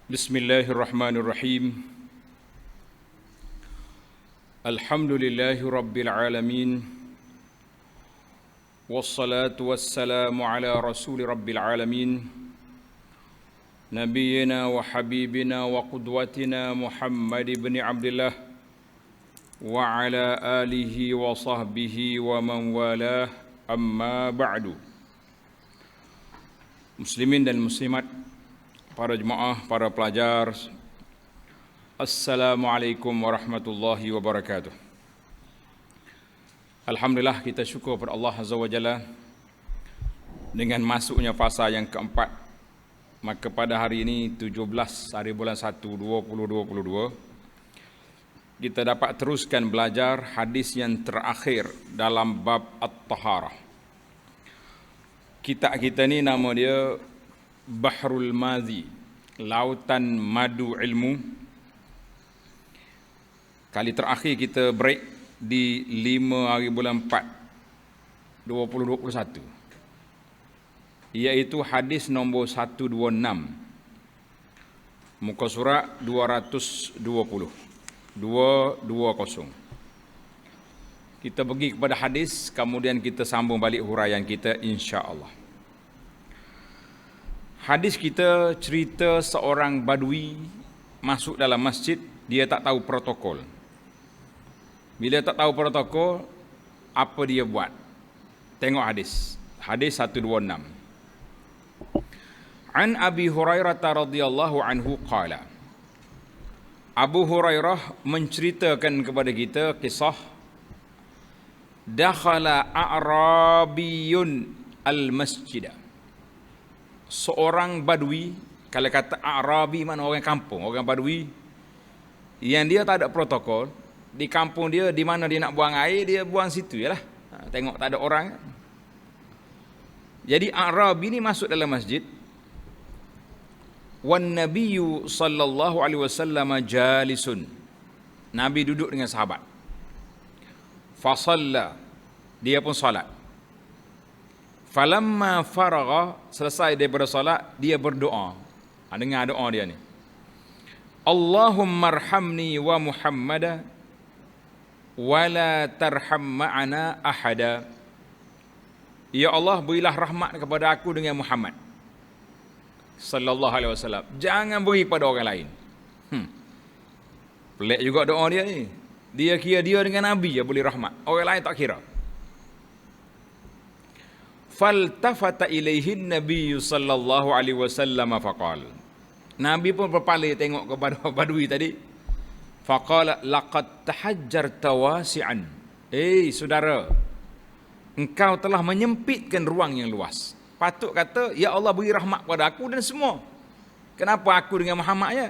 Bismillahirrahmanirrahim. Alhamdulillahi rabbil alamin. Wassalatu wassalamu ala rasuli rabbil alamin. Nabiyyina wa habibina wa qudwatina Muhammad ibn Abdullah wa ala alihi wa sahbihi wa man walah, amma ba'du. Muslimin dan muslimat, para jemaah, para pelajar, Assalamualaikum warahmatullahi wabarakatuh. Alhamdulillah, kita syukur kepada Allah Azza wa Jalla dengan masuknya fasa yang keempat. Maka pada hari ini 17 hari bulan 1 2022 kita dapat teruskan belajar hadis yang terakhir dalam bab At-Taharah. Kitab kita ni nama dia Bahrul Madhi, lautan madu ilmu. Kali terakhir kita break di 5 hari bulan 4 2021, iaitu hadis nombor 126, muka surat 220. Kita pergi kepada hadis, kemudian kita sambung balik huraian kita insya-Allah. Hadis kita cerita seorang badui masuk dalam masjid, dia tak tahu protokol. Bila tak tahu protokol, apa dia buat? Tengok hadis. Hadis 126. An Abi Hurairah radhiyallahu anhu qala. Abu Hurairah menceritakan kepada kita kisah dakhala a'rabiyun al-masjidah. Seorang badui, kalau kata Arabi mana orang kampung, orang badui yang dia tak ada protokol, di kampung dia di mana dia nak buang air, dia buang situ jelah. Tengok tak ada orang. Jadi Arabi ni masuk dalam masjid. Wan nabiyyu sallallahu alaihi wasallam jalisun. Nabi duduk dengan sahabat. Fa shalla, dia pun solat. Falamma faragha, selesai daripada solat, dia berdoa. Dengar doa dia ni. Allahumma arhamni wa Muhammada wa la tarham ma'ana ahada. Ya Allah, berilah rahmat kepada aku dengan Muhammad sallallahu alaihi wasallam. Jangan beri pada orang lain. Pelik juga doa dia ni. Dia kira dia dengan Nabi je boleh rahmat. Orang lain tak kira. Faltafata ilaihi Nabi sallallahu alaihi wasallam faqal. Nabi pun berpaling tengok kepada badui tadi. Faqala laqad tahajjarta wasi'an. Saudara, engkau telah menyempitkan ruang yang luas. Patut kata, ya Allah beri rahmat kepada aku dan semua. Kenapa aku dengan Muhammad je?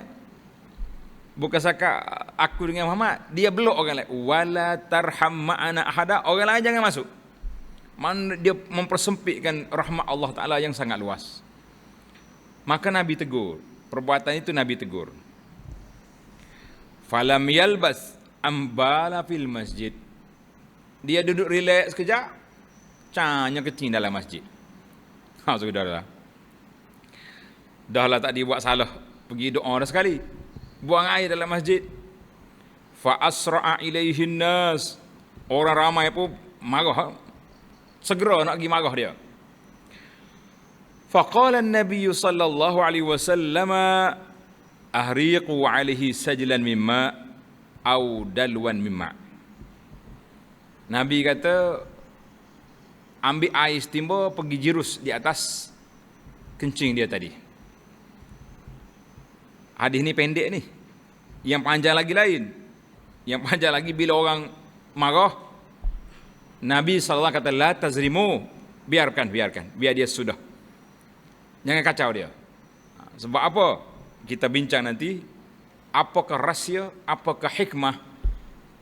Bukan sakat aku dengan Muhammad, dia belok orang lain. Wala tarham ma'ana ahada, orang lain jangan masuk. Mana dia mempersempitkan rahmat Allah Ta'ala yang sangat luas. Maka Nabi tegur. Perbuatan itu Nabi tegur. Falam yalbas ambala fil masjid. Dia duduk relax sekejap, canya kecing dalam masjid. Saudara, dah lah tak dibuat salah, pergi doa dah sekali, buang air dalam masjid. Fa asra'a ilaihin nas, orang ramai pun marah, segera nak pergi marah dia. Faqala an-nabiy sallallahu alaihi wasallam ahriqu alaihi sajlan mimma au dalwan mimma. Nabi kata, ambil air setimba, pergi jirus di atas kencing dia tadi. Hadis ni pendek ni. Yang panjang lagi lain. Yang panjang lagi bila orang marah, Nabi SAW kata, la tazrimu, biarkan, biar dia sudah. Jangan kacau dia. Sebab apa? Kita bincang nanti, apakah rahsia, apakah hikmah,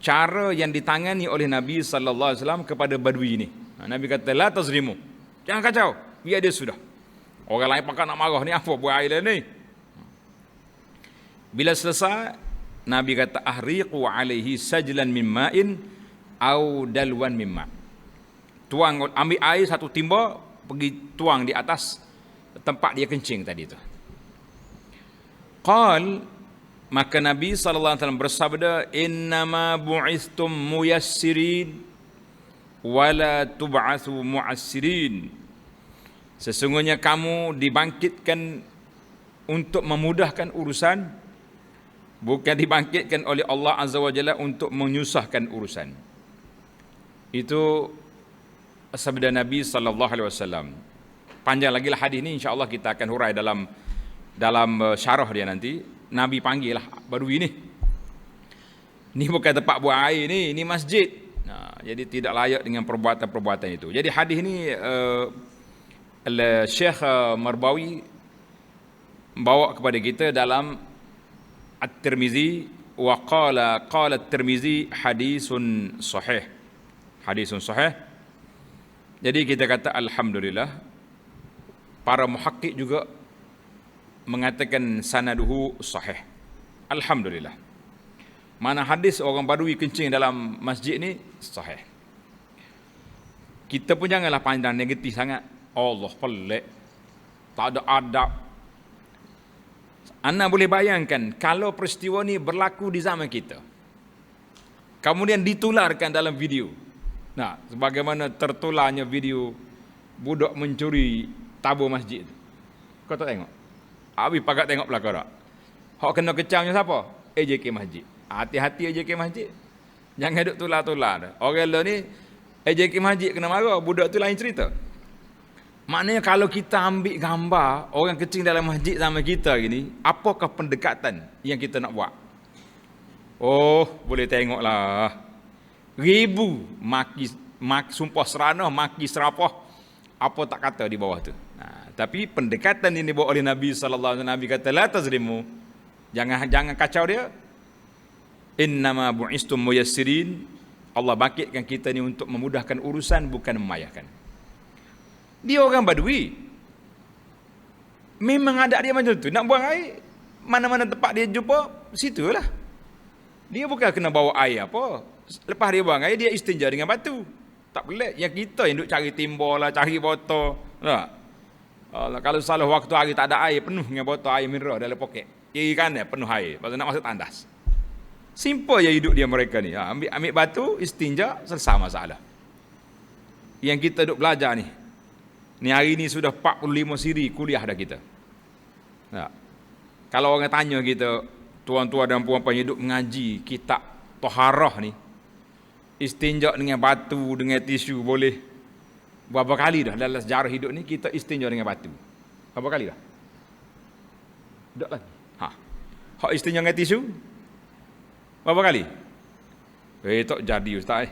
cara yang ditangani oleh Nabi SAW kepada badui ini. Nabi kata, la tazrimu, jangan kacau, biar dia sudah. Orang lain pakai nak marah ni, apa buat air ni? Bila selesai, Nabi kata, ahriqu alaihi sajlan min ma'in au dalwan mimma. Tuang, ambil air satu timba, pergi tuang di atas tempat dia kencing tadi tu. Qal, maka Nabi sallallahu alaihi wasallam bersabda, innama bu'istum muyassirin wala tub'atsu mu'assirin. Sesungguhnya kamu dibangkitkan untuk memudahkan urusan, bukan dibangkitkan oleh Allah Azza wa Jalla untuk menyusahkan urusan. Itu sabda Nabi sallallahu alaihi wasallam. Panjang lagi lah hadis ni, insya-Allah kita akan hurai dalam syarah dia nanti. Nabi panggil lah Badui ni. Ni bukan tempat buang air ni masjid. Nah, jadi tidak layak dengan perbuatan-perbuatan itu. Jadi hadis ni Syekh Marbawi bawa kepada kita dalam At-Tirmizi, wa qala At-Tirmizi hadisun sahih. Hadisun sahih. Jadi kita kata alhamdulillah. Para muhakkik juga mengatakan sanaduhu sahih. Alhamdulillah. Mana hadis orang Badui kencing dalam masjid ni sahih. Kita pun janganlah pandang negatif sangat. Allah pelik, tak ada adab. Anda boleh bayangkan kalau peristiwa ni berlaku di zaman kita, kemudian ditularkan dalam video. Nah, sebagaimana tertularnya video budak mencuri tabur masjid. Kau tak tengok? Habis pakat tengok belakang tak? Hak kena kecamnya siapa? AJK Masjid. Hati-hati AJK Masjid. Jangan duk tular-tular. Orang lah ni AJK Masjid kena marah, budak tu lain cerita. Maknanya kalau kita ambil gambar orang kecil dalam masjid zaman kita gini, apakah pendekatan yang kita nak buat? Oh, boleh tengoklah. Ribu maki sumpah seranah, maki serapah, apa tak kata di bawah tu. Nah, tapi pendekatan ini dibawa oleh Nabi sallallahu alaihi wasallam. Nabi kata la tazlimu. Jangan kacau dia. Innama bu'istum muyassirin. Allah bangkitkan kita ni untuk memudahkan urusan, bukan memayahkan. Dia orang Badui. Memang ada dia macam tu. Nak buang air, mana-mana tempat dia jumpa, situlah. Dia bukan kena bawa air apa. Lepas dia buang air, dia istinja dengan batu. Tak pelik. Yang kita yang duk cari timbul lah, cari botol. Tak? Kalau salah waktu hari tak ada air, penuh dengan botol air mineral dalam poket. Kiri kanan penuh air. Lepas tu nak masuk tandas. Simple je hidup dia mereka ni. Ambil batu, istinja, selesai masalah. Yang kita duk belajar ni. Ni hari ni sudah 45 siri kuliah dah kita. Tak? Kalau orang tanya kita, tuan-tuan dan puan-puan hidup mengaji kitab Taharah ni, istinja dengan batu, dengan tisu boleh. Berapa kali dah dalam sejarah hidup ni kita istinja dengan batu? Berapa kali dah? Tak lagi. Hak istinja dengan tisu? Berapa kali? Tak jadi ustaz.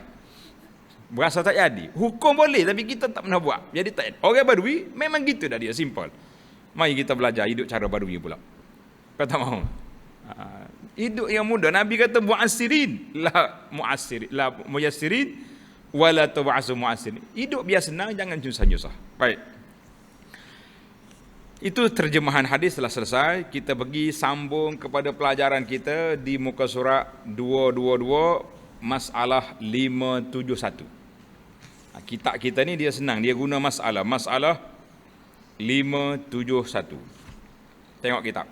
Berasa tak jadi. Hukum boleh tapi kita tak pernah buat. Jadi tak. Orang Badui memang gitu dah dia, simple. Mari kita belajar hidup cara Badui pula. Kau tak mahu? Hidup yang mudah. Nabi kata mu'assirin, la mu'assirin, la muyassirin wala tub'asu mu'assirin. Hidup biar senang, jangan susah-susah. Baik. Itu terjemahan hadis telah selesai. Kita pergi sambung kepada pelajaran kita di muka surat 222 masalah 571. Kitab kita ni dia senang, dia guna masalah 571. Tengok kitab.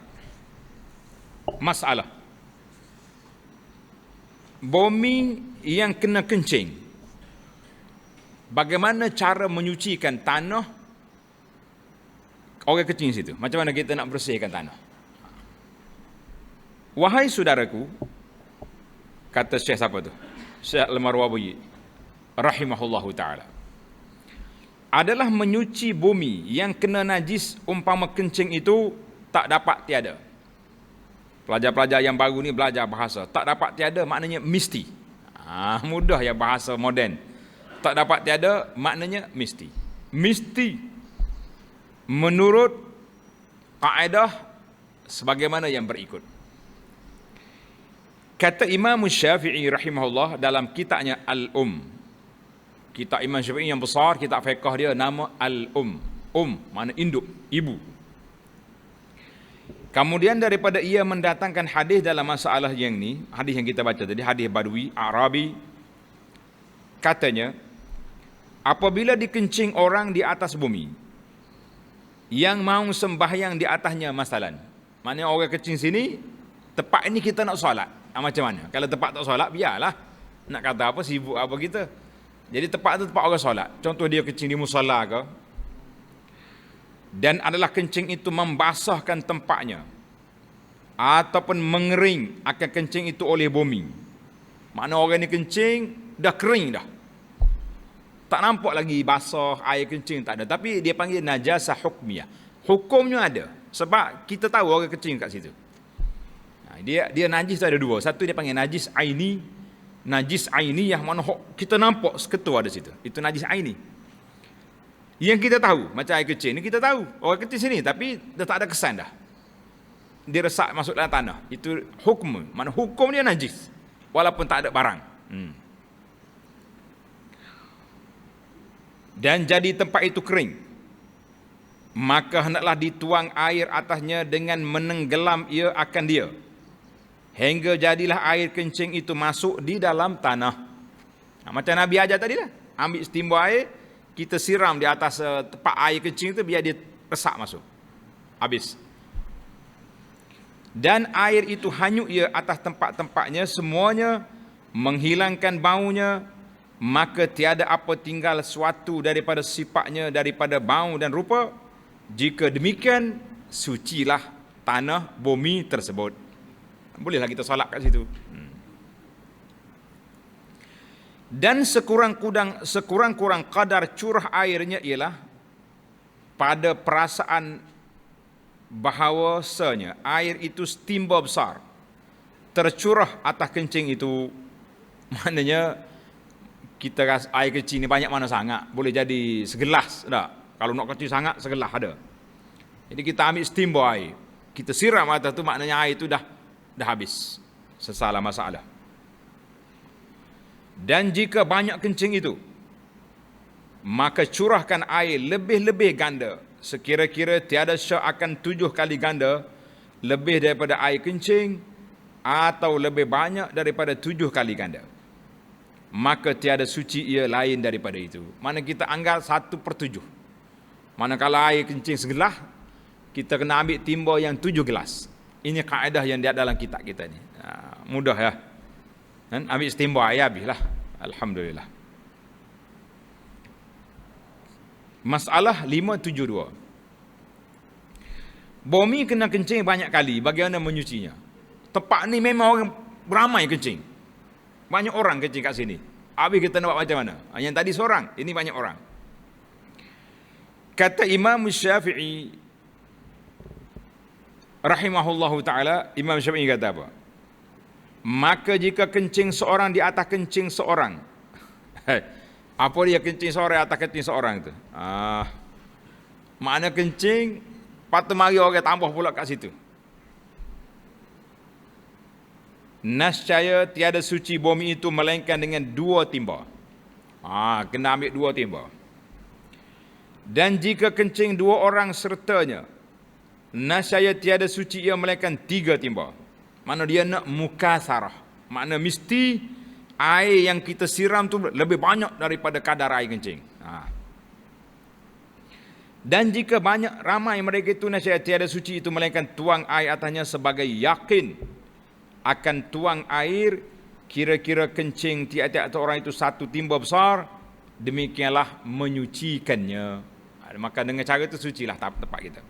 Masalah. Bumi yang kena kencing. Bagaimana cara menyucikan tanah orang kencing situ? Macam mana kita nak bersihkan tanah? Wahai saudaraku, kata Syekh siapa tu? Syekh Al-Marwawi rahimahullahu ta'ala, adalah menyuci bumi yang kena najis umpama kencing itu tak dapat tiada. Pelajar-pelajar yang baru ni belajar bahasa. Tak dapat tiada maknanya mesti. Mudah ya bahasa moden. Tak dapat tiada maknanya mesti. Mesti menurut kaedah sebagaimana yang berikut. Kata Imam Syafi'i rahimahullah dalam kitabnya Kitab Imam Syafi'i yang besar, kitab fiqh dia nama Al-Um. Mana induk, ibu. Kemudian daripada ia mendatangkan hadis dalam masalah yang ni, hadis yang kita baca tadi, hadis Badui, Arabi. Katanya, apabila dikencing orang di atas bumi, yang mau sembahyang di atasnya masalan. Maknanya orang kencing sini, tempat ini kita nak solat. Macam mana? Kalau tempat tak solat, biarlah. Nak kata apa, sibuk apa kita. Jadi tempat tu tempat orang solat. Contoh dia kencing di musalla ke. Dan adalah kencing itu membasahkan tempatnya. Ataupun mengering akan kencing itu oleh bumi. Makna orang ni kencing, dah kering dah. Tak nampak lagi basah, air kencing tak ada. Tapi dia panggil najasah hukmiyah. Hukumnya ada. Sebab kita tahu orang kencing kat situ. Dia najis tu ada dua. Satu dia panggil najis aini. Najis aini yang mana kita nampak seketul ada situ. Itu najis aini. Yang kita tahu, macam air kecil ni kita tahu. Orang kecil sini tapi dah tak ada kesan dah. Dia resak masuk dalam tanah. Itu hukum. Mana hukum dia najis. Walaupun tak ada barang. Dan jadi tempat itu kering. Maka hendaklah dituang air atasnya dengan menenggelam ia akan dia. Hingga jadilah air kencing itu masuk di dalam tanah. Macam Nabi ajar tadi lah. Ambil setimba air, kita siram di atas tempat air kencing itu biar dia resak masuk. Habis. Dan air itu hanyut ia atas tempat-tempatnya semuanya, menghilangkan baunya, maka tiada apa tinggal suatu daripada sifatnya, daripada bau dan rupa. Jika demikian, sucilah tanah bumi tersebut. Bolehlah kita solat kat situ. Dan sekurang-kurang kadar curah airnya ialah pada perasaan bahawasanya air itu setimba besar tercurah atas kencing itu. Maknanya kita rasa air kecil ni banyak mana sangat, boleh jadi segelas tak? Kalau nak kecil sangat segelas ada. Jadi kita ambil setimba air, kita siram atas tu, maknanya air itu dah habis. Sesalah masalah. Dan jika banyak kencing itu, maka curahkan air lebih-lebih ganda. Sekira-kira tiada syak akan 7 kali ganda lebih daripada air kencing, atau lebih banyak daripada 7 kali ganda. Maka tiada suci ia lain daripada itu. Mana kita anggap 1/7. Manakala air kencing segelas, kita kena ambil timba yang 7 gelas. Ini kaedah yang dia dalam kitab kita ni. Mudah ya. Dan ambil setimba air habislah. Alhamdulillah. Masalah 572. Bumi kena kencing banyak kali, bagaimana menyucinya? Tempat ni memang orang beramai kencing. Banyak orang kencing kat sini. Habis kita nak buat macam mana? Yang tadi seorang, ini banyak orang. Kata Imam Syafi'i rahimahullahu ta'ala, Imam Syafi'i kata apa? Maka jika kencing seorang di atas kencing seorang, apa dia kencing seorang atas kencing seorang itu? Makna kencing, patut mari orang tambah pula kat situ. Nascaya tiada suci bumi itu melainkan dengan 2 timba. Kena ambil 2 timba. Dan jika kencing 2 orang sertanya, nascaya tiada suci ia melainkan 3 timba. Mana dia nak mukasarah. Makna mesti air yang kita siram tu lebih banyak daripada kadar air kencing. Dan jika ramai mereka itu, nascaya tiada suci itu melainkan tuang air atasnya sebagai yakin akan tuang air, kira-kira kencing tiap-tiap orang itu 1 timba besar, demikianlah menyucikannya. Maka dengan cara itu sucilah tempat kita.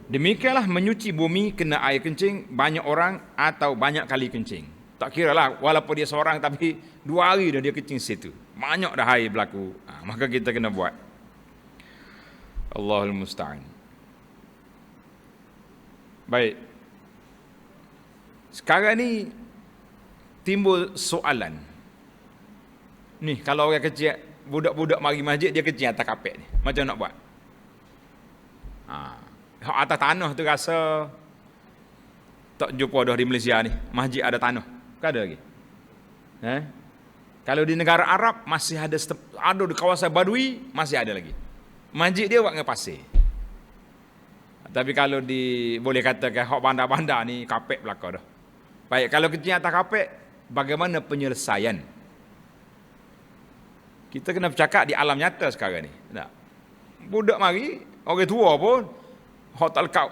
Demikianlah menyuci bumi kena air kencing banyak orang atau banyak kali kencing. Tak kira lah, walaupun dia seorang tapi 2 hari dah dia kencing situ. Banyak dah air berlaku. Maka kita kena buat. Allahul Musta'an. Baik. Sekarang ni timbul soalan. Ni kalau orang kecil, budak-budak mari masjid, dia kencing atas kapet ni. Macam nak buat? Atas tanah tu rasa tak jumpa dah di Malaysia ni. Masjid ada tanah. Kan ada lagi? Kalau di negara Arab masih ada di kawasan Badui masih ada lagi. Masjid dia buat dengan pasir. Tapi kalau boleh katakan hak bandar-bandar ni kapet belaka dah. Baik, kalau kencing atas kapet, bagaimana penyelesaian? Kita kena bercakap di alam nyata sekarang ni. Tak. Budak mari, orang tua pun hotel kau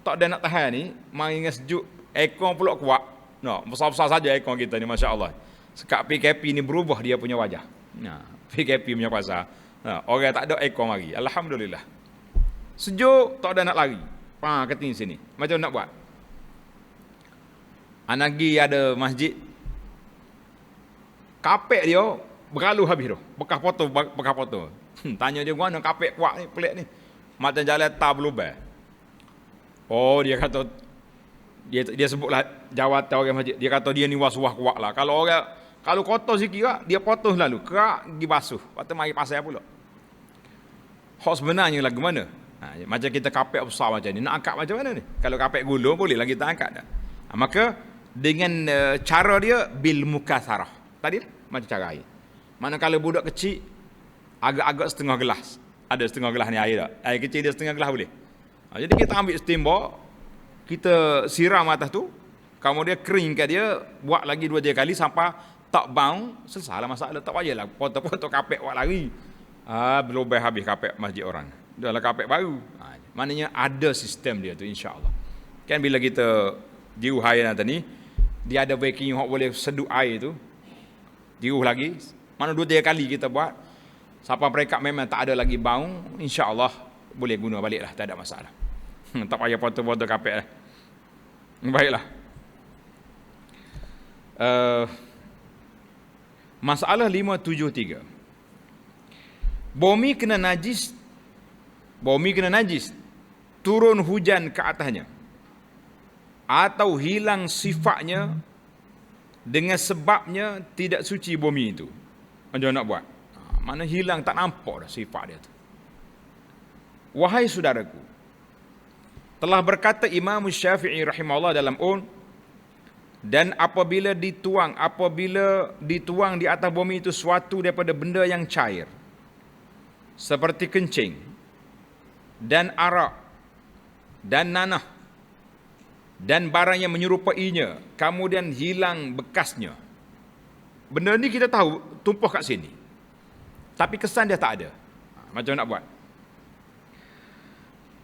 tak ada nak tahan ni, mari dengan sejuk, ekor pula kuat. No, besar-besar saja ekor kita ni, masya-Allah. Sekat PKP ni berubah dia punya wajah. Nah, PKP punya pasal. Nah, orang tak ada ekor mari. Alhamdulillah. Sejuk, tak ada nak lari. Keting sini. Macam nak buat? Anagi ada masjid. Kapek dia berlalu habis tu. Bekas foto. Tanya dia mana kapek kuat ni, pelik ni. Macam jalan tar berlubang. Oh, dia kata dia sebutlah jawatan orang masjid. Dia kata dia ni was-was kuat lah. Kalau kotor sikit lah, dia potong lalu. Kerak, pergi basuh. Lepas tu mari pasal pula. Hak sebenarnya lagu mana? Macam kita kapek besar macam ni. Nak angkat macam mana ni? Kalau kapek gulung, boleh lah kita angkat. Maka, dengan cara dia, bil mukasarah. Tadi macam cara air. Mana kalau budak kecil, agak-agak setengah gelas. Ada setengah gelas ni air tak? Air kecil dia setengah gelas boleh. Jadi kita ambil steamboat, kita siram atas tu, kemudian keringkan dia, buat lagi 2-3 kali sampai tak bau, selesailah masalah. Tak payahlah potong-potong kapek buat lari. Berlubang habis kapek masjid orang. Dah lah kapek baru. Maknanya ada sistem dia tu, insya-Allah. Kan bila kita jiuh air nanti ni, dia ada vacuum yang boleh sedut air tu. Jiuh lagi. Mana 2-3 kali kita buat. Sampai mereka memang tak ada lagi bau, insya-Allah boleh guna balik lah, tak ada masalah. Tak payah potong-potong kapek lah. Baiklah. Masalah 573. Bumi kena najis, turun hujan ke atasnya, atau hilang sifatnya dengan sebabnya tidak suci bumi itu. Macam nak buat? Mana hilang, tak nampak dah sifat dia tu. Wahai saudaraku, telah berkata Imam Syafi'i rahimahullah dalam dan apabila dituang di atas bumi itu suatu daripada benda yang cair, seperti kencing dan arak dan nanah dan barang yang menyerupainya, kemudian hilang bekasnya. Benda ni kita tahu tumpah kat sini, tapi kesan dia tak ada. Macam nak buat?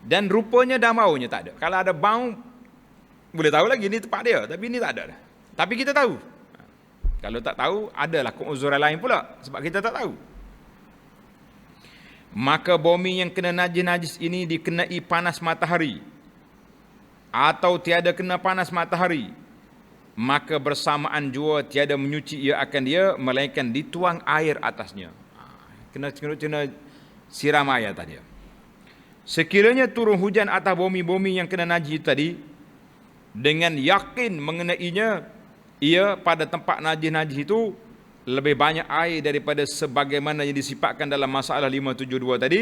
Dan rupanya dan baunya tak ada. Kalau ada bau, boleh tahu lagi ni tempat dia, tapi ni tak ada dah. Tapi kita tahu. Kalau tak tahu, adalah keuzuran lain pula, sebab kita tak tahu. Maka bumi yang kena najis ini dikenai panas matahari, atau tiada kena panas matahari, maka bersamaan jua tiada menyuci ia akan dia, melainkan dituang air atasnya. Kena siram air atas dia. Sekiranya turun hujan atas bumi-bumi yang kena najis tadi, dengan yakin mengenainya, ia pada tempat najis-najis itu lebih banyak air daripada sebagaimana yang disifatkan dalam masalah 572 tadi,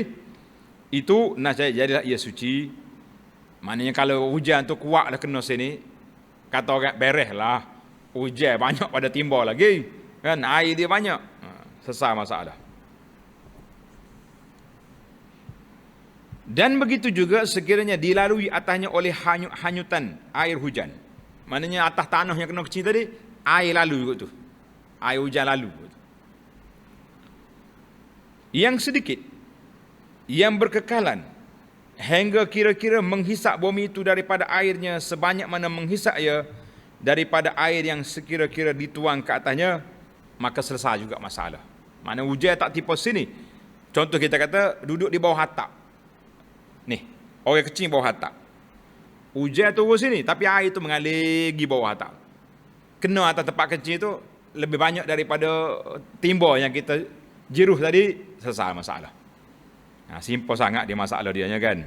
itu nasib jadilah ia suci. Maknanya kalau hujan tu kuat dah kena sini, kata orang beres lah, hujan banyak pada timbul lagi, kan, air dia banyak, selesai masalah. Dan begitu juga sekiranya dilalui atasnya oleh hanyutan air hujan. Maknanya atas tanah yang kena kecil tadi, air lalu juga tu. Air hujan lalu. Yang sedikit, yang berkekalan, hingga kira-kira menghisap bumi itu daripada airnya sebanyak mana menghisap ia daripada air yang sekira-kira dituang ke atasnya, maka selesai juga masalah. Maknanya hujan tak tipu sini. Contoh kita kata, duduk di bawah atap. Nih, orang kecil bawah atap. Hujan turun sini, tapi air itu mengalir pergi bawah atap. Kena atas tempat kecil itu lebih banyak daripada timbul yang kita jiruh tadi, selesai masalah. Simple sangat dia masalah dia kan.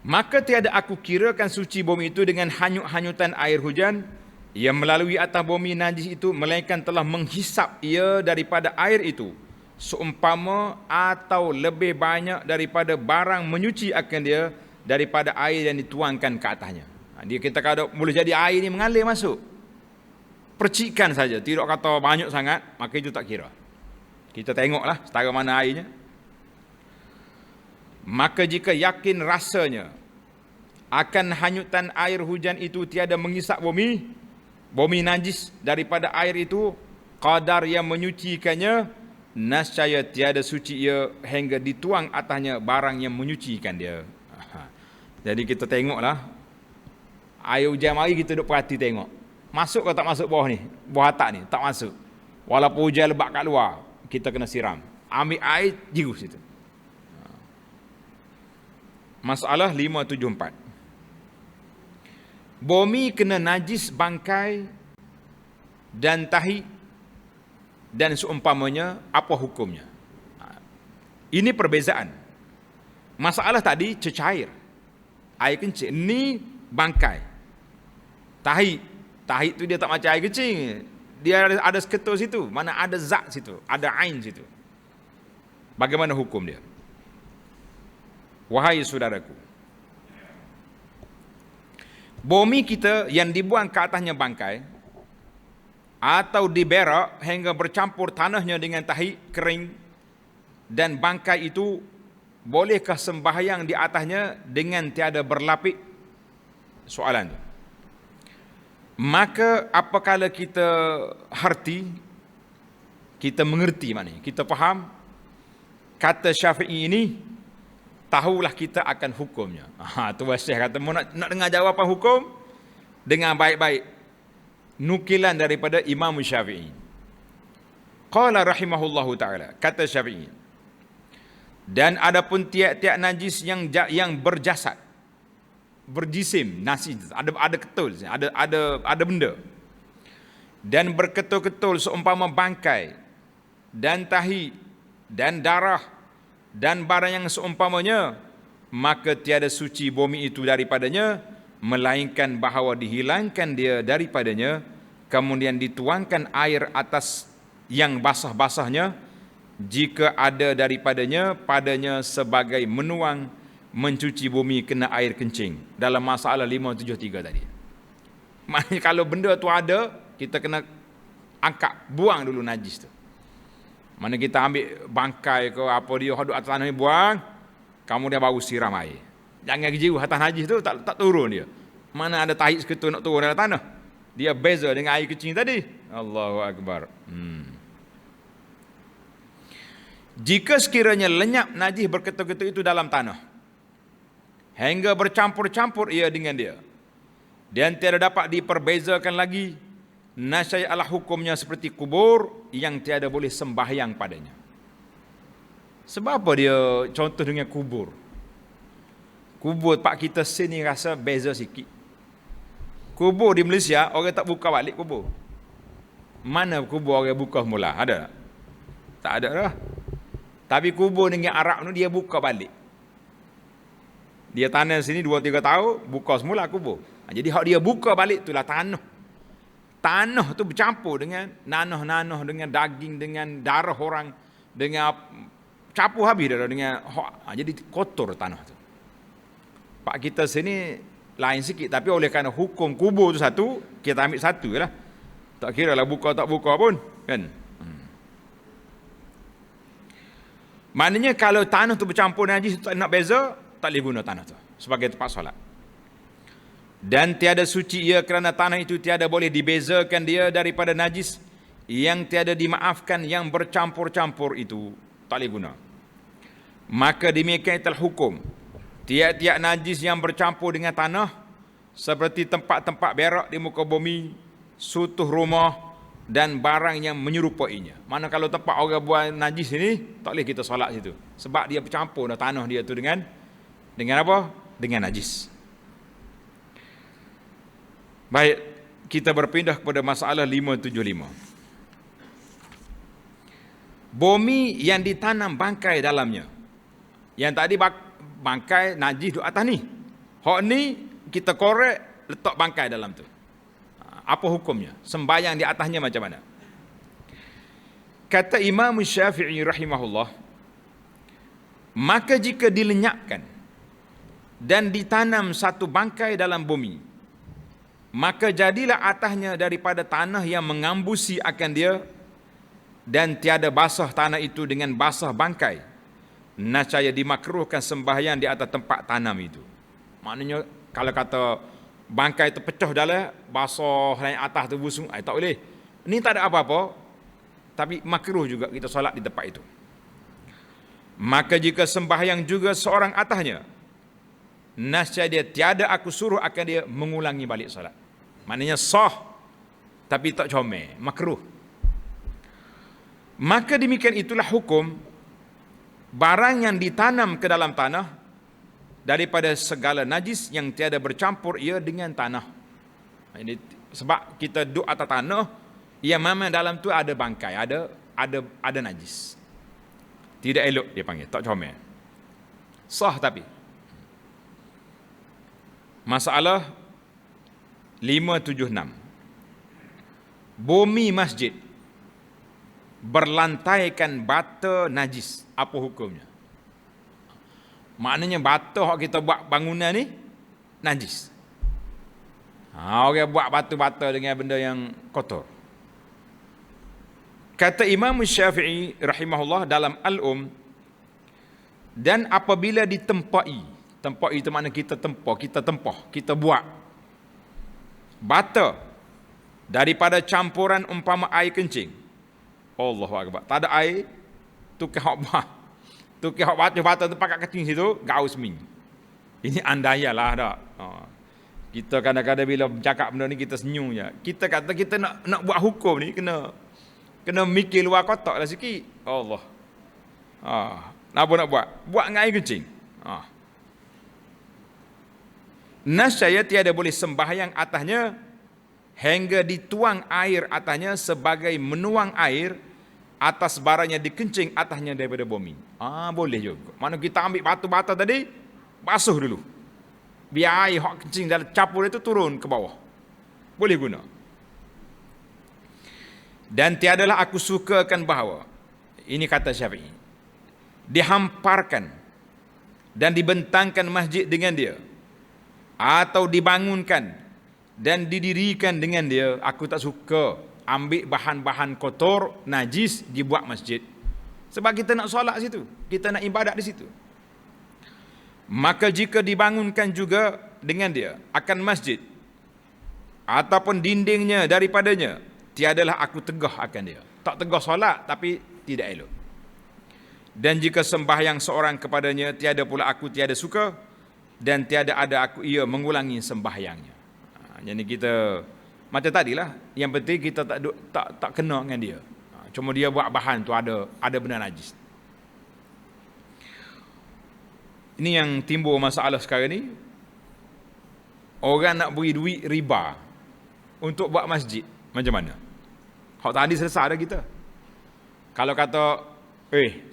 Maka tiada aku kirakan suci bumi itu dengan hanyut-hanyutan air hujan yang melalui atas bumi najis itu, melainkan telah menghisap ia daripada air itu seumpama atau lebih banyak daripada barang menyuci akan dia daripada air yang dituangkan ke atasnya. Dia kita kalau boleh jadi air ni mengalir masuk, percikan saja, tidak kata banyak sangat, maka itu tak kira. Kita tengoklah setara mana airnya. Maka jika yakin rasanya akan hanyutan air hujan itu tiada menghisap bumi, bumi najis daripada air itu, qadar yang menyucikannya, nascaya tiada suci ia hingga dituang atasnya barang yang menyucikan dia. Jadi kita tengoklah, air hujan mari kita duk perhati tengok. Masuk ke tak masuk bawah ni? Bawah atas ni, tak masuk. Walaupun hujan lebat kat luar, kita kena siram. Ambil air, jiru situ. Masalah 574. Bumi kena najis bangkai dan tahi dan seumpamanya, apa hukumnya? Ini perbezaan. Masalah tadi cecair, air kencing. Ini bangkai. Tahi tu dia tak macam air kencing. Dia ada seketul situ, mana ada zat situ, ada ain situ. Bagaimana hukum dia? Wahai saudaraku, bumi kita yang dibuang ke atasnya bangkai atau diberak hingga bercampur tanahnya dengan tahi kering dan bangkai itu, bolehkah sembahyang di atasnya dengan tiada berlapik? Soalan tu. Maka apakala kita mengerti maknanya, kita faham kata Syafi'i ini, tahulah kita akan hukumnya. Tu Syekh kata, nak dengar jawapan hukum, dengar baik-baik nukilan daripada Imam Syafi'i. Qala rahimahullahu ta'ala, kata Syafi'i, dan adapun tiap-tiap najis yang berjasad, berjisim, nasi, ada ketul, ada benda, dan berketul-ketul seumpama bangkai dan tahi dan darah dan barang yang seumpamanya, maka tiada suci bumi itu daripadanya, melainkan bahawa dihilangkan dia daripadanya, kemudian dituangkan air atas yang basah-basahnya, jika ada daripadanya padanya sebagai menuang mencuci bumi kena air kencing, dalam masalah 573 tadi. Maknanya kalau benda tu ada, kita kena angkat, buang dulu najis tu. Mana kita ambil bangkai ke apa dia hadut atas tanah ni, buang, kamu dia baru siram air. Jangan jiru atas najis tu, tak turun dia. Mana ada tahi seketul nak turun dalam tanah. Dia beza dengan air kecil tadi. Allahu Akbar. Jika sekiranya lenyap najis berketul-ketul itu dalam tanah, hingga bercampur-campur ia dengan dia, dan tiada dapat diperbezakan lagi, nasya Allah hukumnya seperti kubur yang tiada boleh sembahyang padanya. Sebab apa dia contoh dengan kubur? Kubur pak kita sini rasa beza sikit. Kubur di Malaysia orang tak buka balik kubur. Mana kubur orang buka semula? Ada tak? Tak ada dah. Tapi kubur dengan Arab tu dia buka balik. Dia tanam sini 2-3 tahun, buka semula kubur. Jadi hak dia buka balik itulah tanah. Tanah tu bercampur dengan nanah-nanah, dengan daging, dengan darah orang, dengan campur habis dah dengan hak. Jadi kotor tanah tu. Pak kita sini lain sikit, tapi oleh kerana hukum kubur tu satu, kita ambil satu lah. Tak kira lah buka tak buka pun, kan? Maknanya kalau tanah tu bercampur najis, tak nak beza, tak boleh guna tanah tu sebagai tempat solat. Dan tiada suci ia kerana tanah itu tiada boleh dibezakan dia daripada najis yang tiada dimaafkan yang bercampur-campur itu, tak boleh guna. Maka demikian itulah hukum tiap-tiap najis yang bercampur dengan tanah, seperti tempat-tempat berak di muka bumi, sutuh rumah dan barang yang menyerupainya. Mana kalau tempat orang buat najis ini, tak boleh kita solat situ, sebab dia bercampur dah tanah dia tu dengan apa? Dengan najis. Baik, kita berpindah kepada masalah 575. Bumi yang ditanam bangkai dalamnya. Yang tadi bangkai najis di atas ni. Hak ni kita korek, letak bangkai dalam tu. Apa hukumnya? Sembayang di atasnya macam mana? Kata Imam Syafi'i rahimahullah, maka jika dilenyapkan dan ditanam satu bangkai dalam bumi, maka jadilah atasnya daripada tanah yang mengambusi akan dia, dan tiada basah tanah itu dengan basah bangkai, nascaya dimakruhkan sembahyang di atas tempat tanam itu. Maknanya kalau kata bangkai terpecah dalam, basah naik atas tu busung, tak boleh. Ni tak ada apa-apa, tapi makruh juga kita solat di tempat itu. Maka jika sembahyang juga seorang atasnya, nasya dia tiada aku suruh akan dia mengulangi balik solat. Maknanya sah, tapi tak comel, makruh. Maka demikian itulah hukum barang yang ditanam ke dalam tanah daripada segala najis yang tiada bercampur ia dengan tanah. Ini sebab kita duduk atas tanah, yang memang dalam tu ada bangkai, ada najis. Tidak elok dia panggil, tak comel. Sah tapi. Masalah 576. Bumi masjid berlantaikan bata najis, apa hukumnya? Maknanya bata yang kita buat bangunan ni najis. Orang buat batu-bata dengan benda yang kotor. Kata Imam Syafi'i rahimahullah dalam Al-Um, dan apabila ditempai, tempai itu makna kita tempah, kita buat bata daripada campuran umpama air kencing. Allahu Akbar. Tak ada air, tu ke hak buat. Tu ke hak bata tu pakat kencing situ, gaus min. Ini andayalah dak. Kita kadang-kadang bila bercakap benda ni kita senyum je. Kita kata kita nak buat hukum ni kena mikir luar kotak lah sikit. Allah. Apa nak buat? Buat dengan air kencing. Nascaya tiada boleh sembahyang atasnya hingga dituang air atasnya sebagai menuang air atas barangnya dikencing atasnya daripada bumi. Boleh juga. Mana kita ambil batu-bata tadi, basuh dulu. Biar air hak kencing dalam capur itu turun ke bawah. Boleh guna. Dan tiadalah aku sukakan bahawa, ini kata Syafi'i, dihamparkan dan dibentangkan masjid dengan dia, atau dibangunkan dan didirikan dengan dia. Aku tak suka ambil bahan-bahan kotor, najis, dibuat masjid. Sebab kita nak solat situ, kita nak ibadat di situ. Maka jika dibangunkan juga dengan dia akan masjid, ataupun dindingnya daripadanya, tiadalah aku tegah akan dia. Tak tegah solat, tapi tidak elok. Dan jika sembahyang seorang kepadanya, tiada pula aku tiada suka, dan tiada ada aku ia mengulangi sembahyangnya. Jadi kita macam tadilah, yang penting kita tak kena dengan dia. Cuma dia buat bahan tu ada benda najis. Ini yang timbul masalah sekarang ni. Orang nak beri duit riba untuk buat masjid, macam mana? Hak tadi selesai dah kita. Kalau kata,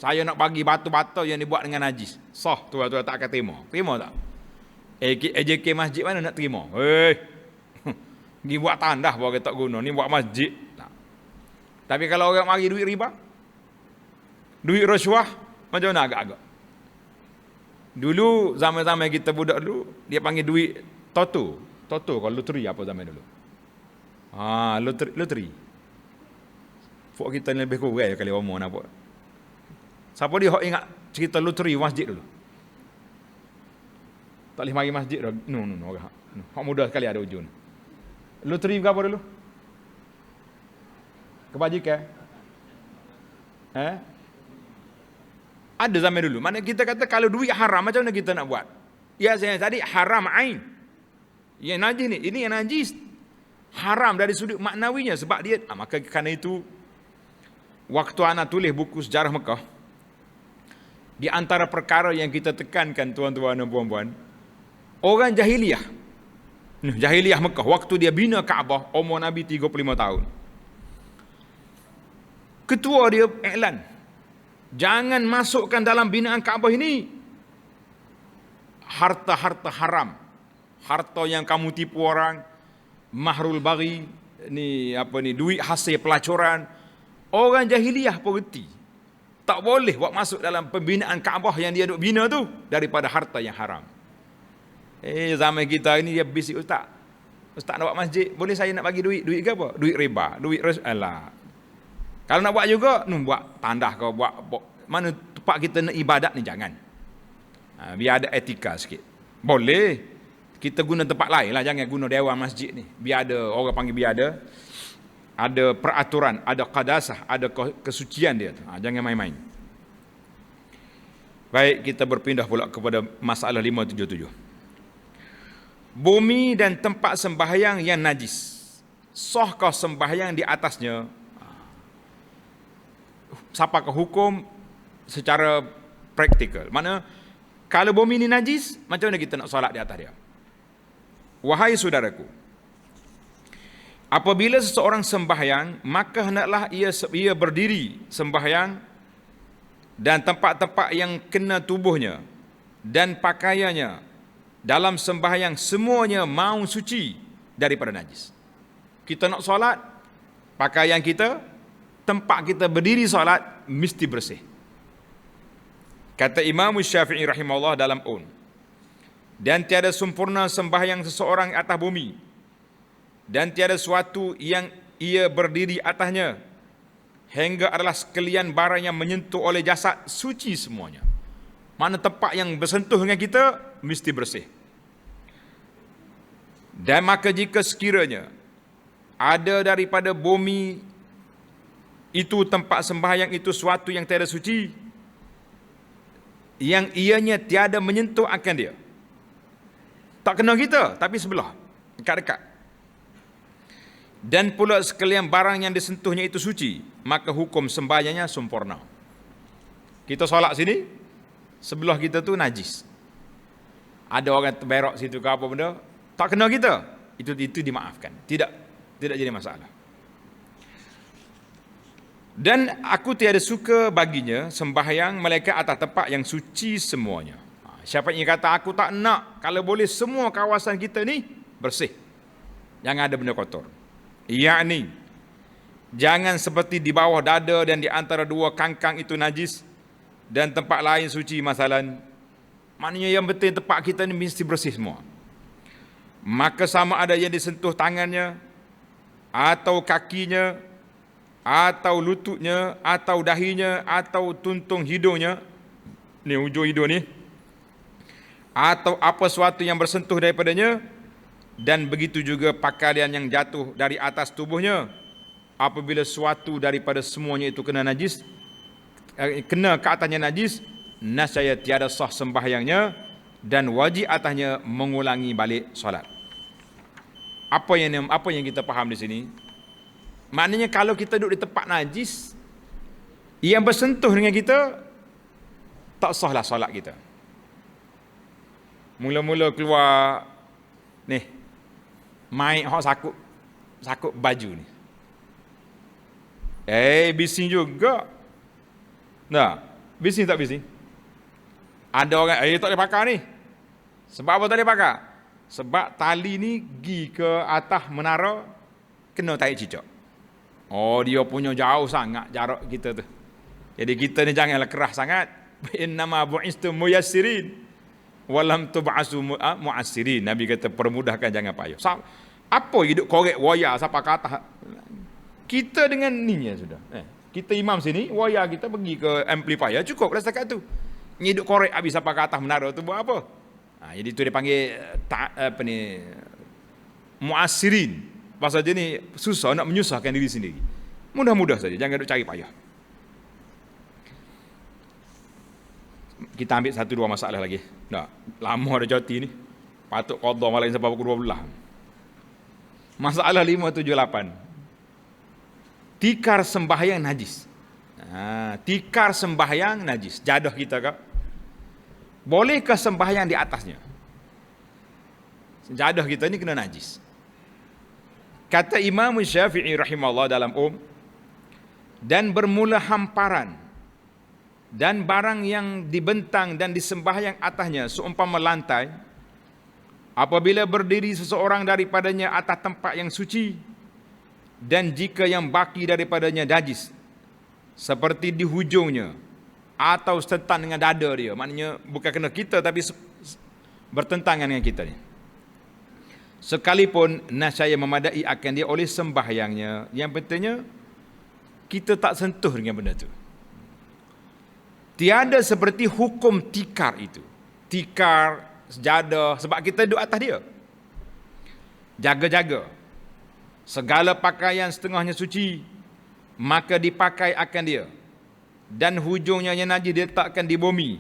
saya nak bagi batu-batu yang dibuat dengan najis, sah tu tak akan terima. Terima tak? AJK masjid mana nak terima? Pergi buat tandah bahawa kita tak guna, ni buat masjid. Tak. Tapi kalau orang bagi duit riba, duit rasuah, macam mana agak-agak? Dulu zaman-zaman kita budak dulu, dia panggil duit toto. Toto kalau loteri apa zaman dulu. Loteri. Fok kita lebih kurang kali umur nak buat. Siapa dia hok ingat cerita loteri masjid dulu? Tak boleh mari masjid dah. No. Hak mudah sekali ada ujung. Loteri berapa dulu? Kebajikan? Ada zaman dulu. Mana kita kata kalau duit haram, macam mana kita nak buat? Ya, saya tadi haram ain. Yang najis ni, ini yang najis. Haram dari sudut maknawinya sebab dia, maka kerana itu waktu anak tulis buku sejarah Mekah, di antara perkara yang kita tekankan tuan-tuan dan puan-puan, orang jahiliyah Mekah waktu dia bina Kaabah, umur Nabi 35 tahun. Ketua dia iklan, jangan masukkan dalam binaan Kaabah ini harta-harta haram. Harta yang kamu tipu orang, mahrul baghi, duit hasil pelacuran. Orang jahiliyah pun reti, tak boleh buat masuk dalam pembinaan Kaabah yang dia duk bina tu daripada harta yang haram. Zaman kita ini dia bisik, Ustaz nak buat masjid, boleh saya nak bagi duit ke apa? Duit riba, alah. Kalau nak buat juga, buat tandah kau, buat mana tempat kita nak ibadat ni jangan. Biar ada etika sikit. Boleh, kita guna tempat lain lah, jangan guna dewan masjid ni. Biar ada, orang panggil biar ada peraturan, ada qadasah, ada kesucian dia tu. Jangan main-main. Baik, kita berpindah pula kepada masalah 577. Bumi dan tempat sembahyang yang najis, sahkah sembahyang di atasnya? Siapakah hukum secara praktikal? Mana kalau bumi ni najis, macam mana kita nak solat di atas dia? Wahai saudaraku, apabila seseorang sembahyang, maka hendaklah ia berdiri sembahyang, dan tempat-tempat yang kena tubuhnya dan pakaiannya dalam sembahyang semuanya mau suci daripada najis. Kita nak solat, pakaian kita, tempat kita berdiri solat mesti bersih. Kata Imam Syafi'i rahimahullah dalam dan tiada sempurna sembahyang seseorang atas bumi, dan tiada suatu yang ia berdiri atasnya, hingga adalah sekalian barang yang menyentuh oleh jasad suci semuanya. Mana tempat yang bersentuh dengan kita mesti bersih. Dan maka jika sekiranya ada daripada bumi itu tempat sembahyang itu suatu yang tiada suci, yang ianya tiada menyentuh akan dia, tak kena kita, tapi sebelah, dekat-dekat, dan pula sekalian barang yang disentuhnya itu suci, maka hukum sembahyangnya sempurna. Kita solat sini, sebelah kita tu najis, ada orang terberok situ ke apa benda, tak kena kita, itu dimaafkan, tidak jadi masalah. Dan aku tiada suka baginya sembahyang melainkan atas tempat yang suci semuanya. Siapa yang kata aku tak nak, kalau boleh semua kawasan kita ni bersih, jangan ada benda kotor. Yakni jangan seperti di bawah dada dan di antara dua kangkang itu najis, dan tempat lain suci masalan. Maknanya yang penting tempat kita ni mesti bersih semua. Maka sama ada yang disentuh tangannya, atau kakinya, atau lututnya, atau dahinya, atau tuntung hidungnya, ni hujung hidung ni, atau apa suatu yang bersentuh daripadanya, dan begitu juga pakaian yang jatuh dari atas tubuhnya. Apabila suatu daripada semuanya itu kena najis, kena ke atasnya najis, nascaya tiada sah sembahyangnya, dan wajib atasnya mengulangi balik solat. Apa yang kita faham di sini? Maknanya kalau kita duduk di tempat najis yang bersentuh dengan kita, tak sahlah solat kita. Mula-mula keluar ni main hok sakut baju ni, bising juga. Nah, bising tak bising? Ada orang tak boleh pakai ni. Sebab apa tak boleh pakai? Sebab tali ni pergi ke atas menara, kena tarik cicak. Oh, dia punya jauh sangat jarak kita tu. Jadi kita ni janganlah keras sangat. Innama bu'istum muyassirin walam tub'asu mu'assirin. Nabi kata permudahkan, jangan payah. Apa hidup korek waya siapa kata? Kita dengan ni ya sudah. Kita imam sini, waya kita pergi ke amplifier, cukuplah setakat tu. Hidup korek habis siapa ke atas menara tu buat apa? Jadi tu dia panggil mu'assirin. Pasal dia ni susah nak menyusahkan diri sendiri. Mudah-mudah saja, jangan duk cari payah. Kita ambil 1-2 masalah lagi. Dah lama dah cuti ni. Patut qada malam sampai pukul 12. Masalah 578. Tikar sembahyang najis. Tikar sembahyang najis. Jadah kita kak. Bolehkah sembahyang di atasnya? Jadah kita ni kena najis. Kata Imam Syafi'i rahimahullah dalam dan bermula hamparan dan barang yang dibentang dan disembahyang atasnya seumpama lantai, apabila berdiri seseorang daripadanya atas tempat yang suci, dan jika yang baki daripadanya najis, seperti di hujungnya atau setentan dengan dada dia, maknanya bukan kena kita tapi bertentangan dengan kita ni, sekalipun nascaya memadai akan dia oleh sembahyangnya. Yang pentingnya kita tak sentuh dengan benda tu. Tiada seperti hukum tikar itu. Tikar, sejadah, sebab kita duduk atas dia. jaga-jaga. Segala pakaian setengahnya suci, maka dipakai akan dia. Dan hujungnya yang najis diletakkan di bumi,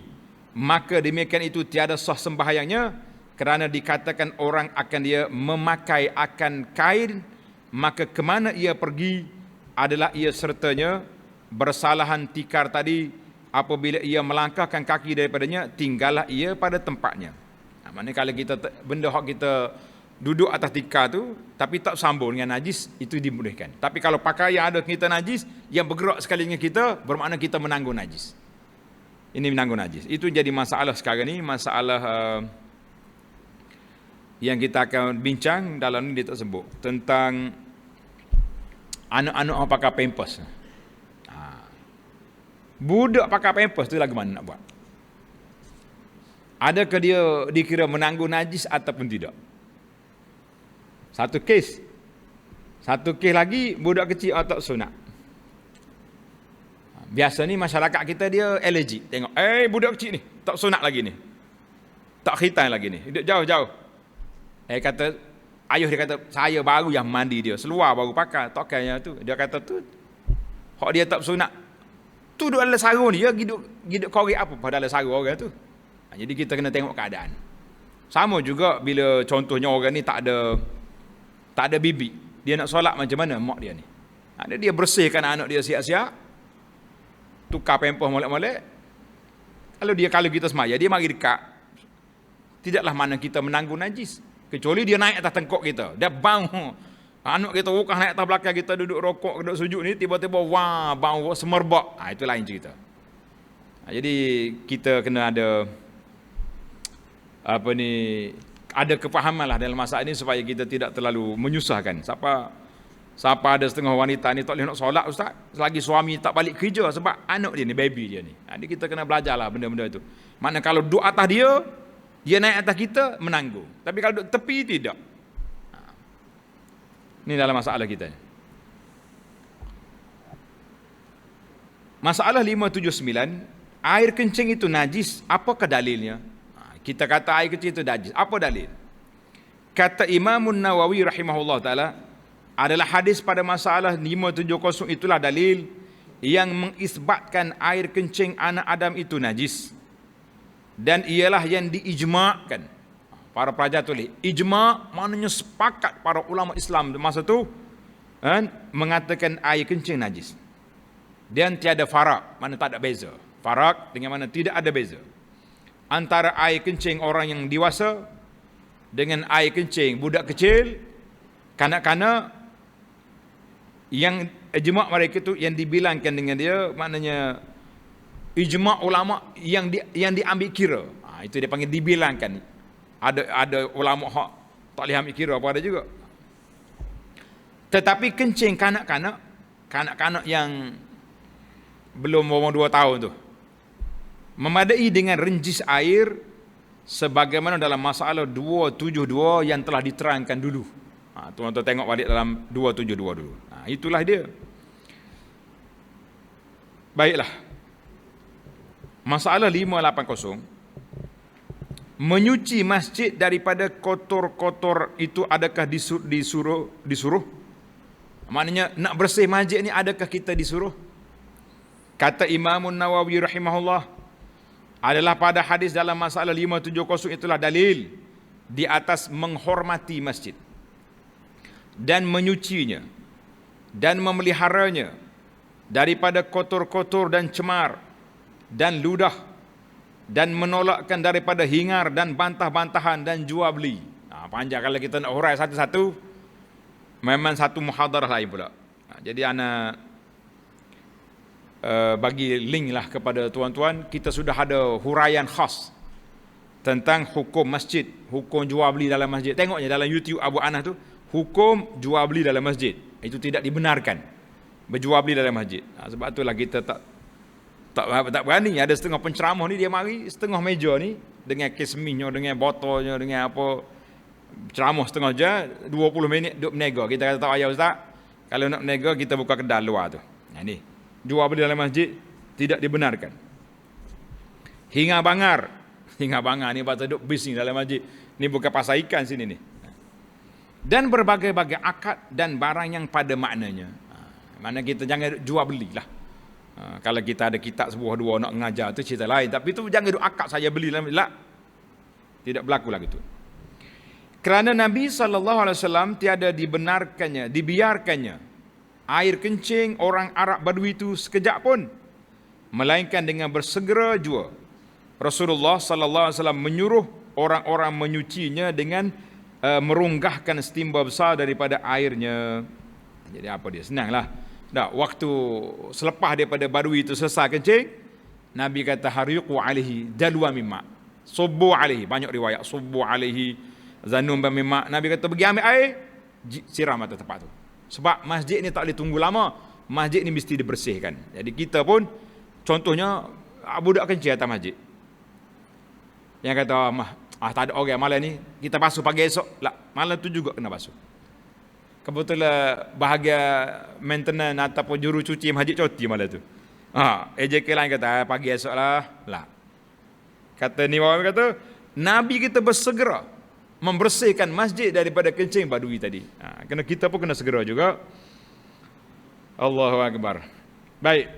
maka demikian itu tiada sah sembahyangnya, kerana dikatakan orang akan dia memakai akan kain, maka kemana ia pergi adalah ia sertanya bersalahan tikar tadi. Apabila ia melangkahkan kaki daripadanya, tinggallah ia pada tempatnya. Maknanya kalau kita benda hak kita duduk atas tikar tu tapi tak sambung dengan najis, itu dibolehkan. Tapi kalau pakaian ada kita najis yang bergerak sekali dengan kita, bermakna kita menanggung najis. Ini menanggung najis. Itu jadi masalah sekarang ni, masalah yang kita akan bincang dalam ni dia tak sebut tentang anak-anak orang pakai pampers. Budak pakai pampers tu lagu mana nak buat? Adakah dia dikira menanggung najis ataupun tidak? Satu kes. Satu kes lagi, budak kecil tak sunat. Biasa ni masyarakat kita dia allergic. Tengok, budak kecil ni, tak sunat lagi ni. Tak khitan lagi ni. Duduk jauh-jauh. Kata, ayuh dia kata, saya baru yang mandi dia. Seluar baru pakai. Tak kaya tu. Dia kata tu, hak dia tak sunat. Tu duduk dalam sarung ni, dia giduk korek apa pada dalam sarung orang tu. Jadi kita kena tengok keadaan. Sama juga bila contohnya orang ni tak ada bibi. Dia nak solat macam mana mak dia ni? Dia bersihkan anak dia siap-siap. Tukar pampers molek-molek. Kalau kita semaya, dia mari dekat. Tidaklah mana kita menanggung najis. Kecuali dia naik atas tengkok kita. Dia bau. Anak kita bukan naik atas belakang kita duduk rokok, duduk sujud ni, tiba-tiba wah, bau semerbak. Itu lain cerita. Jadi kita kena ada ada kefahaman lah dalam masalah ini supaya kita tidak terlalu menyusahkan. Siapa ada setengah wanita ni tak boleh nak solat ustaz, selagi suami tak balik kerja sebab anak dia ni, baby dia ni. Jadi kita kena belajar lah benda-benda itu. Mana kalau duduk atas dia naik atas kita, menanggung. Tapi kalau duduk tepi, tidak. Ini dalam masalah kita. Masalah 579, air kencing itu najis, apakah dalilnya? Kita kata air kencing itu najis, apa dalil? Kata Imam Nawawi rahimahullah ta'ala, adalah hadis pada masalah 570 itulah dalil yang mengisbatkan air kencing anak Adam itu najis. Dan ialah yang diijma'kan. Para pelajar tulis, ijma' maknanya sepakat para ulama Islam masa tu mengatakan air kencing najis. Dan tiada farak, mana tak ada beza. Farak dengan mana tidak ada beza. Antara air kencing orang yang dewasa dengan air kencing budak kecil, kanak-kanak, yang ijma' mereka tu yang dibilangkan dengan dia, maknanya ijma' ulama yang diambil kira. Itu dia panggil dibilangkan. Ada ulama hak tak boleh ambil kira apa ada juga. Tetapi kencing kanak-kanak yang belum umur 2 tahun tu, memadai dengan renjis air sebagaimana dalam masalah 272 yang telah diterangkan dulu. Tuan-tuan tengok balik dalam 272 dulu. Itulah dia. Baiklah. Masalah 580, menyuci masjid daripada kotor-kotor itu adakah disuruh? Maknanya nak bersih masjid ni adakah kita disuruh? Kata Imam Nawawi rahimahullah, adalah pada hadis dalam masalah 570 itulah dalil di atas menghormati masjid dan menyucinya dan memeliharanya daripada kotor-kotor dan cemar dan ludah, dan menolakkan daripada hingar dan bantah-bantahan dan jual beli. Panjang kalau kita nak hurai satu-satu, memang satu muhadarah lain pula. Jadi ana bagi link lah kepada tuan-tuan, kita sudah ada huraian khas tentang hukum masjid, hukum jual beli dalam masjid. Tengoknya dalam YouTube Abu Anas tu, hukum jual beli dalam masjid. Itu tidak dibenarkan berjual beli dalam masjid. Sebab itulah kita tak berani. Ada setengah penceramah ni dia mari setengah meja ni dengan kesminya, dengan botolnya, dengan apa, ceramah setengah jam, 20 minit duduk menega. Kita kata tak payah ustaz, kalau nak menega kita buka kedai luar tu. Ni jual beli dalam masjid tidak dibenarkan. Hingga bangar ni pasal duduk bising dalam masjid. Ni bukan pasal ikan sini ni. dan berbagai-bagai akad dan barang yang pada maknanya. Mana kita jangan jual belilah. Kalau kita ada kitab sebuah dua nak mengajar tu cerita lain, tapi tu jangan duk akad saja belilah. Tidak berlaku lagi tu. Kerana Nabi SAW tiada dibiarkannya air kencing orang Arab Badui itu sekejap pun, melainkan dengan bersegera jua Rasulullah SAW menyuruh orang-orang menyucinya dengan merunggahkan setimba besar daripada airnya. Jadi apa dia? Senanglah. Waktu selepas daripada Badui itu selesai kencing, Nabi kata hariqu alaihi dalwa mimma. Subbu alaihi, banyak riwayat subbu alaihi zanum mimma. Nabi kata pergi ambil air, siram atas tempat tu. Sebab masjid ni tak boleh tunggu lama. Masjid ni mesti dibersihkan. Jadi kita pun contohnya budak kencing atas masjid. Yang kata tak ada orang malam ni, kita basuh pagi esok. Malam tu juga kena basuh. Kebetulan bahagia maintenance ataupun juru cuci masjid cuti malam tu. AJK lain kata pagi esok lah. Kata ni orang kata Nabi kita bersegera membersihkan masjid daripada kencing Badui tadi. Kena kita pun kena segera juga. Allahu Akbar. Baik.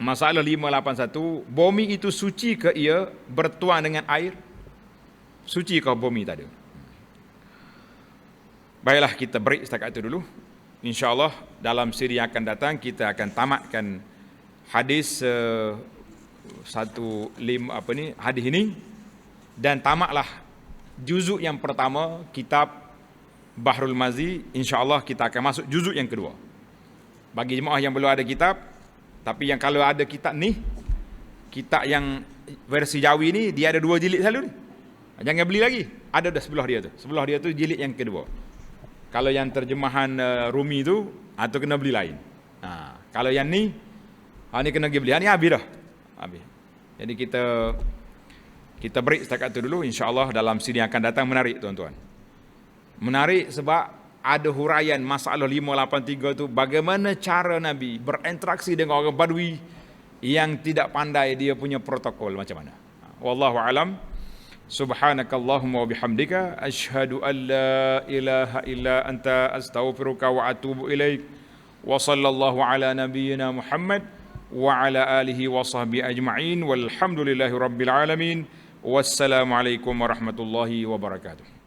Masalah 581, bumi itu suci ke ia bertuang dengan air? Suci ke bumi tadi? Baiklah, kita break setakat itu dulu. InsyaAllah dalam siri yang akan datang kita akan tamatkan hadis hadis ini, dan tamatlah juzuk yang pertama kitab Bahrul Mazi. InsyaAllah kita akan masuk juzuk yang kedua. Bagi jemaah yang belum ada kitab, tapi yang kalau ada kitab ni, kitab yang versi Jawi ni, dia ada 2 jilid selalu ni. Jangan beli lagi. Ada dah sebelah dia tu. Sebelah dia tu jilid yang kedua. Kalau yang terjemahan Rumi tu, tu kena beli lain. Kalau yang ni, ni kena pergi beli. Ni habis dah. Habis. Jadi kita break setakat tu dulu. InsyaAllah dalam sini akan datang menarik tuan-tuan. Menarik sebab ada huraian masalah 583 tu, bagaimana cara Nabi berinteraksi dengan orang Badui yang tidak pandai dia punya protokol macam mana. Wallahu alam. Subhanakallahumma wa bihamdika asyhadu an la ilaha illa anta astaghfiruka wa atubu ilaik. Wa sallallahu ala nabiyyina Muhammad wa ala alihi wa sahbihi ajma'in walhamdulillahi rabbil alamin. Wassalamualaikum warahmatullahi wabarakatuh.